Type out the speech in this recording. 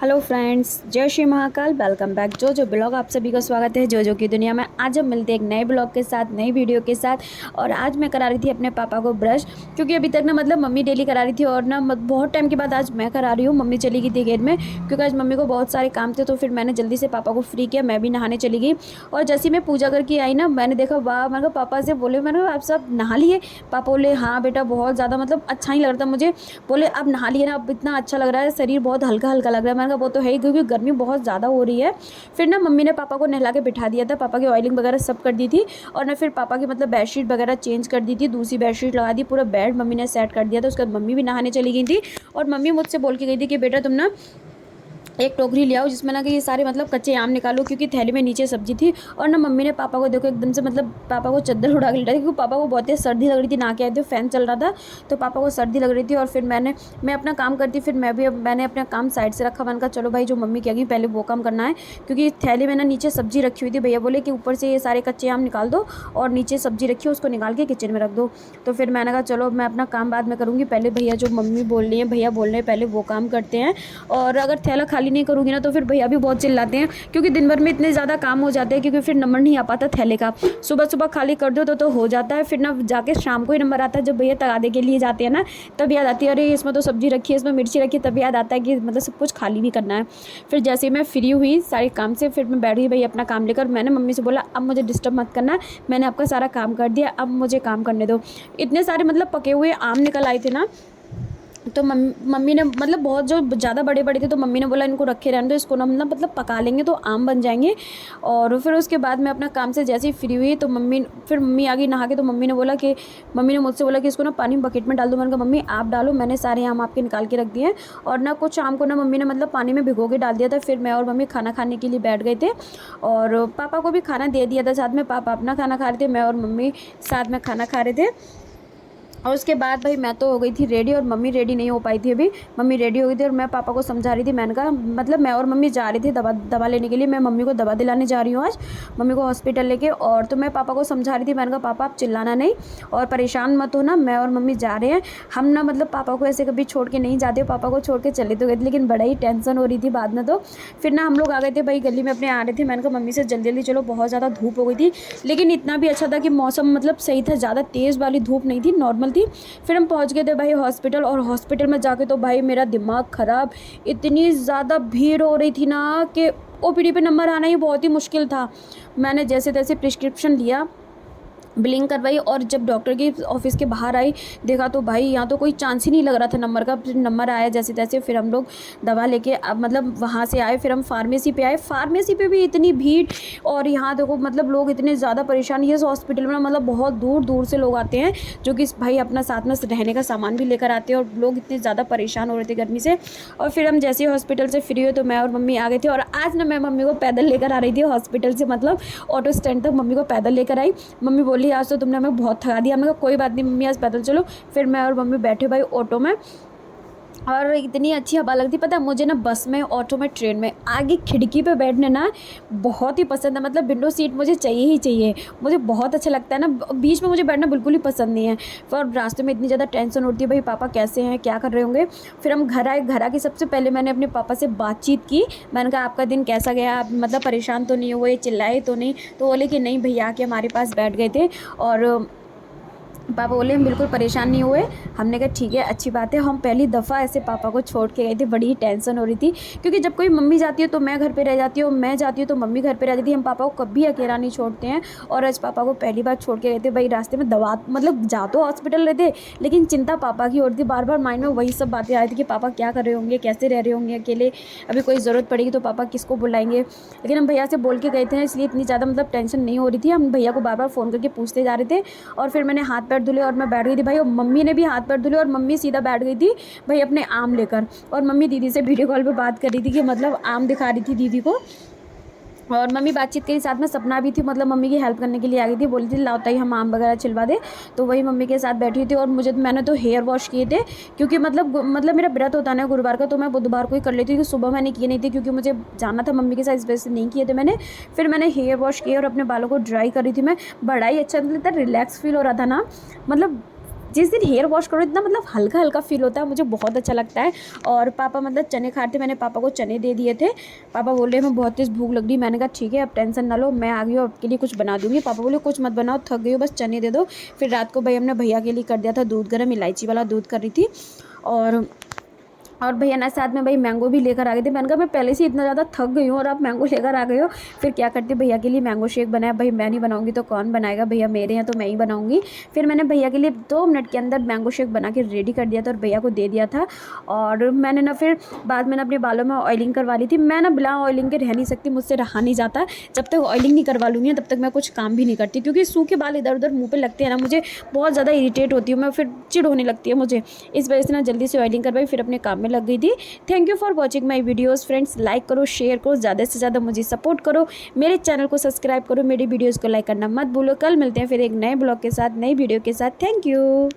Hello friends, जय Shri Mahakal. Welcome back जो blog. आप सभी का स्वागत है जो की दुनिया में। आज हम मिलते हैं एक नए ब्लॉग के साथ, नई वीडियो के साथ। और आज मैं करा रही थी अपने पापा को ब्रश, क्योंकि अभी तक ना मम्मी डेली करा रही थी और ना बहुत टाइम के बाद आज मैं करा रही हूँ। मम्मी चली गई थी गेट में, क्योंकि आज मम्मी को बहुत सारे काम थे, तो फिर मैंने जल्दी से पापा को फ्री किया। मैं भी नहाने चली गई और जैसे मैं पूजा करके आई ना, मैंने देखा वाह। मैंने कहा पापा से बोले, मैंने आप सब नहा लिए? पापा बोले हाँ बेटा, बहुत ज़्यादा अच्छा नहीं लग रहा था मुझे। बोले अब नहा लिए ना, अब इतना अच्छा लग रहा है, शरीर बहुत हल्का हल्का लग रहा है। मैंने कहा वो तो है ही, क्योंकि गर्मी बहुत ज़्यादा हो रही है। फिर ना मम्मी ने पापा को नहला के बिठा दिया था, पापा की ऑयलिंग वगैरह सब कर दी थी। और ना फिर पापा की बेडशीट वगैरह चेंज कर दी थी, दूसरी बेडशीट लगा दी, पूरा बेड मम्मी ने सेट कर दिया था। उसके बाद मम्मी भी नहाने चली गई थी और मम्मी मुझसे बोल के गई थी कि बेटा तुम ना एक टोकरी ले आओ, जिसमें ना कि ये सारे कच्चे आम निकालो, क्योंकि थैली में नीचे सब्जी थी। और ना मम्मी ने पापा को देखो एकदम से पापा को चद्दर उड़ा के लिटा, क्योंकि पापा को बहुत तेज सर्दी लग रही थी। नहा के आए थे, फैन चल रहा था तो पापा को सर्दी लग रही थी। और फिर मैं अपना काम करती, फिर मैंने अपना काम साइड से रखा। मैंने कहा चलो भाई, जो मम्मी कहेगी पहले वो काम करना है, क्योंकि थैली में ना नीचे सब्जी रखी हुई थी। भैया बोले कि ऊपर से ये सारे कच्चे आम निकाल दो और नीचे सब्जी रखी है उसको निकाल के किचन में रख दो। तो फिर मैंने कहा चलो मैं अपना काम बाद में करूँगी, पहले भैया जो मम्मी बोल रही है, भैया बोल रहे हैं पहले वो काम करते हैं। और अगर थैला खाली नहीं करूँगी ना तो फिर भैया भी बहुत चिल्लाते हैं, क्योंकि दिन भर में इतने ज़्यादा काम हो जाते हैं, क्योंकि फिर नंबर नहीं आ पाता थैले का। सुबह सुबह खाली कर दो तो हो जाता है, फिर ना जाके शाम को ही नंबर आता है। जब भैया तगादे के लिए जाते हैं ना, तब याद आती है अरे इसमें तो सब्जी रखी है, इसमें मिर्ची रखी है, तब याद आता है कि सब कुछ खाली भी करना है। फिर जैसे ही मैं फ्री हुई सारे काम से, फिर मैं बैठ गई भैया अपना काम लेकर। मैंने मम्मी से बोला अब मुझे डिस्टर्ब मत करना, मैंने आपका सारा काम कर दिया, अब मुझे काम करने दो। इतने सारे पके हुए आम निकल आए थे ना, तो मम्मी ने बहुत जो ज़्यादा बड़े बड़े थे, तो मम्मी ने बोला इनको रखे रहने दो, इसको ना पका लेंगे तो आम बन जाएंगे। और फिर उसके बाद मैं अपना काम से जैसे ही फ्री हुई तो मम्मी आ गई नहा के। तो मम्मी ने मुझसे बोला कि इसको ना पानी में बकेट में डाल दो। मैंने कहा मम्मी आप डालो, मैंने सारे आम आपके निकाल के रख दिए हैं। और ना कुछ आम को ना मम्मी ने पानी में भिगो के डाल दिया था। फिर मैं और मम्मी खाना खाने के लिए बैठ गए थे और पापा को भी खाना दे दिया था साथ में। पापा अपना खाना खा रहे थे, मैं और मम्मी साथ में खाना खा रहे थे। और उसके बाद भाई मैं तो हो गई थी रेडी और मम्मी रेडी नहीं हो पाई थी। अभी मम्मी रेडी हो गई थी और मैं पापा को समझा रही थी। मैंने कहा मैं और मम्मी जा रही थी दवा लेने के लिए। मैं मम्मी को दवा दिलाने जा रही हूँ आज, मम्मी को हॉस्पिटल लेके। और तो मैं पापा को समझा रही थी, मैंने कहा पापा आप चिल्लाना नहीं और परेशान मत हो ना, मैं और मम्मी जा रहे हैं। हम ना पापा को ऐसे कभी छोड़ के नहीं जाते, पापा को छोड़ के चले तो गए थे, लेकिन बड़ा ही टेंशन हो रही थी बाद में। तो फिर ना हम लोग आ गए थे भाई, गली में अपने आ रहे थे। मैंने कहा मम्मी से जल्दी जल्दी चलो, बहुत ज़्यादा धूप हो गई थी, लेकिन इतना भी अच्छा था कि मौसम सही था, ज़्यादा तेज़ वाली धूप नहीं थी, नॉर्मल थी। फिर हम पहुंच गए थे भाई हॉस्पिटल, और हॉस्पिटल में जाके तो भाई मेरा दिमाग ख़राब। इतनी ज़्यादा भीड़ हो रही थी ना कि ओपीडी पे नंबर आना ही बहुत ही मुश्किल था। मैंने जैसे तैसे प्रिस्क्रिप्शन लिया, बिलिंग करवाई, और जब डॉक्टर की ऑफिस के बाहर आई देखा तो भाई यहाँ तो कोई चांस ही नहीं लग रहा था नंबर का। फिर नंबर आया जैसे तैसे, फिर हम लोग दवा लेके अब वहाँ से आए। फिर हम फार्मेसी पे आए, फार्मेसी पे भी इतनी भीड़। और यहाँ देखो लोग इतने ज़्यादा परेशान। ये हॉस्पिटल में बहुत दूर दूर से लोग आते हैं, जो कि भाई अपना साथ में रहने का सामान भी लेकर आते हैं। और लोग इतने ज़्यादा परेशान हो रहे थे गर्मी से। और फिर हम जैसे ही हॉस्पिटल से फ्री हुए तो मैं और मम्मी आ गए थे। और आज ना मैं मम्मी को पैदल लेकर आ रही थी हॉस्पिटल से, ऑटो स्टैंड तक मम्मी को पैदल लेकर आई। मम्मी बोली आज तो तुमने हमें बहुत थका दिया। हमने कहा कोई बात नहीं मम्मी, आज पैदल चलो। फिर मैं और मम्मी बैठे भाई ऑटो में, और इतनी अच्छी हवा लगती। पता है मुझे ना बस में, ऑटो में, ट्रेन में आगे खिड़की पे बैठने ना बहुत ही पसंद है। विंडो सीट मुझे चाहिए ही चाहिए, मुझे बहुत अच्छा लगता है ना। बीच में मुझे बैठना बिल्कुल ही पसंद नहीं है। और रास्ते में इतनी ज़्यादा टेंशन होती है भाई, पापा कैसे हैं, क्या कर रहे होंगे। फिर हम घर आए, घर आके सबसे पहले मैंने अपने पापा से बातचीत की। मैंने कहा आपका दिन कैसा गया, आप परेशान तो नहीं हुए, चिल्लाए तो नहीं। तो बोले कि नहीं भैया आके हमारे पास बैठ गए थे। और पापा बोले हम बिल्कुल परेशान नहीं हुए। हमने कहा ठीक है, अच्छी बात है। हम पहली दफ़ा ऐसे पापा को छोड़ के गए थे, बड़ी ही टेंशन हो रही थी, क्योंकि जब कोई मम्मी जाती है तो मैं घर पे रह जाती हूँ, मैं जाती हूँ तो मम्मी घर पे रह जाती है। हम पापा को कभी अकेला नहीं छोड़ते हैं। और आज पापा को पहली बार छोड़ के गए थे भाई। रास्ते में दवा जा तो हॉस्पिटल रहे थे, लेकिन चिंता पापा की हो रही थी। बार बार माइंड में वही सब बातें आ रही थी कि पापा क्या कर रहे होंगे, कैसे रह रहे होंगे अकेले, अभी कोई ज़रूरत पड़ेगी तो पापा किसको बुलाएंगे। लेकिन हम भैया से बोल के गए थे, इसलिए इतनी ज़्यादा टेंशन नहीं हो रही थी। हम भैया को बार बार फ़ोन करके पूछते जा रहे थे। और फिर मैंने हाथ पैर धुले और मैं बैठ थी भाई। और मम्मी ने भी हाथ पैर धुले और मम्मी सीधा बैठ गई थी भाई अपने आम लेकर। और मम्मी दीदी से वीडियो कॉल पे बात कर रही थी कि आम दिखा रही थी दीदी को। और मम्मी बातचीत के साथ में सपना भी थी, मम्मी की हेल्प करने के लिए आ गई थी। बोली थी लाओ ताई हम आम वगैरह छिलवा दे। तो वही मम्मी के साथ बैठी थी। और मैंने तो हेयर वॉश किए थे, क्योंकि मेरा व्रत होता है गुरुवार का, तो मैं बुधवार को ही कर लेती थी, क्योंकि सुबह मैंने किए नहीं थे, क्योंकि मुझे जाना था मम्मी के साथ, इस वजह से नहीं किए थे मैंने। फिर मैंने हेयर वॉश किए और अपने बालों को ड्राई कर रही थी मैं। बड़ा ही अच्छा रिलैक्स फील हो रहा था ना। जिस दिन हेयर वॉश करो इतना मतलब हल्का हल्का फील होता है, मुझे बहुत अच्छा लगता है। और पापा मतलब चने खा रहे थे, मैंने पापा को चने दे दिए थे। पापा बोल रहे मैं बहुत तेज़ भूख लग रही, मैंने कहा ठीक है अब टेंशन ना लो, मैं आ गई हूँ आपके लिए कुछ बना दूँगी। पापा बोले कुछ मत बनाओ, थक गई हो, बस चने दे दो। फिर रात को भाई हमने भैया के लिए कर दिया था दूध गर्म, इलायची वाला दूध कर रही थी। और भैया ना साथ में भाई मैंगो भी लेकर आ गए थे। मैंने कहा मैं पहले से इतना ज़्यादा थक गई हूँ और आप मैंगो लेकर आ गए हो। फिर क्या करती, भैया के लिए मैंगो शेक बनाया। भाई मैं नहीं बनाऊंगी तो कौन बनाएगा, भैया मेरे हैं तो मैं ही बनाऊंगी। फिर मैंने भैया के लिए 2 मिनट के अंदर मैंगो शेक बना के रेडी कर दिया था और भैया को दे दिया था। और मैंने ना फिर बाद में ना अपने बालों में ऑयलिंग करवा ली थी। मैं ना बिना ऑयलिंग के रह नहीं सकती, मुझसे रहा नहीं जाता। जब तक ऑयलिंग नहीं करवा लूँगी तब तक मैं कुछ काम भी नहीं करती, क्योंकि सूखे बाल इधर उधर मुँह पर लगते हैं ना, मुझे बहुत ज़्यादा इरीटेट होती हूँ मैं, फिर चिढ़ होने लगती है मुझे। इस वजह से ना जल्दी से ऑयलिंग करवाई, फिर अपने काम में लग गई थी। Thank you for watching my videos friends. Like करो, शेयर करो, ज़्यादा से ज़्यादा मुझे सपोर्ट करो, मेरे चैनल को सब्सक्राइब करो, मेरी वीडियोज़ को लाइक करना मत भूलो। कल मिलते हैं फिर एक नए ब्लॉग के साथ, नई वीडियो के साथ। Thank you.